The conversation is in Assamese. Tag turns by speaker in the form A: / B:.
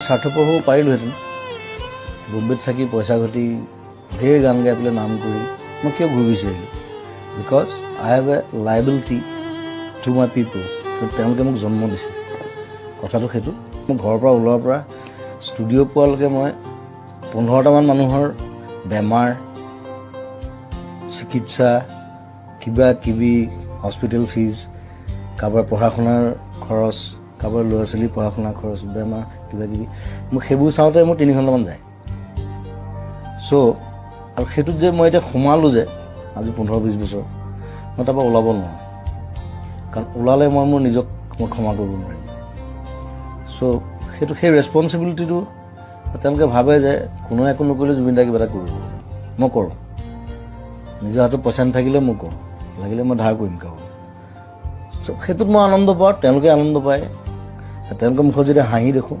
A: স্বাৰ্থপৰ হ'ব পাৰিলোহেঁতেন বম্বেত থাকি পইচা ঘটি ঢেৰ গান গাই পেলাই নাম কৰি মই কিয় ঘূৰি বিচাৰিলোঁ because I have a liability to my পিপল তেওঁলোকে মোক জন্ম দিছে কথাটো সেইটো মই ঘৰৰ পৰা ওলোৱাৰ পৰা ষ্টুডিঅ' পোৱালৈকে মই 15টামান মানুহৰ বেমাৰ চিকিৎসা কিবা কিবি হস্পিটেল ফিজ কাৰোবাৰ পঢ়া শুনাৰ খৰচ কাৰোবাৰ ল'ৰা ছোৱালীৰ পঢ়া শুনাৰ খৰচ বেমাৰ কিবা কিবি মোক সেইবোৰ চাওঁতে মোৰ 3 ঘণ্টামান যায় চ' আৰু সেইটোত যে মই এতিয়া সোমালোঁ যে আজি 15-20 বছৰ মই তাৰপৰা ওলাব নোৱাৰোঁ কাৰণ ওলালে মই মোৰ নিজক মই ক্ষমা কৰিব নোৱাৰিম চ' সেইটো সেই ৰেছপনচিবিলিটিটো তেওঁলোকে ভাবে যে কোনোৱে একো নকৰিলে জুবিন দাই কিবা এটা কৰিব মই কৰোঁ নিজৰ হাতত পইচা নাথাকিলে মই কৰোঁ লাগিলে মই ধাৰ কৰিম কাৰোঁ চ' সেইটোত মই আনন্দ পাওঁ তেওঁলোকে আনন্দ পায় তেওঁলোকৰ মুখত যেতিয়া হাঁহি দেখোঁ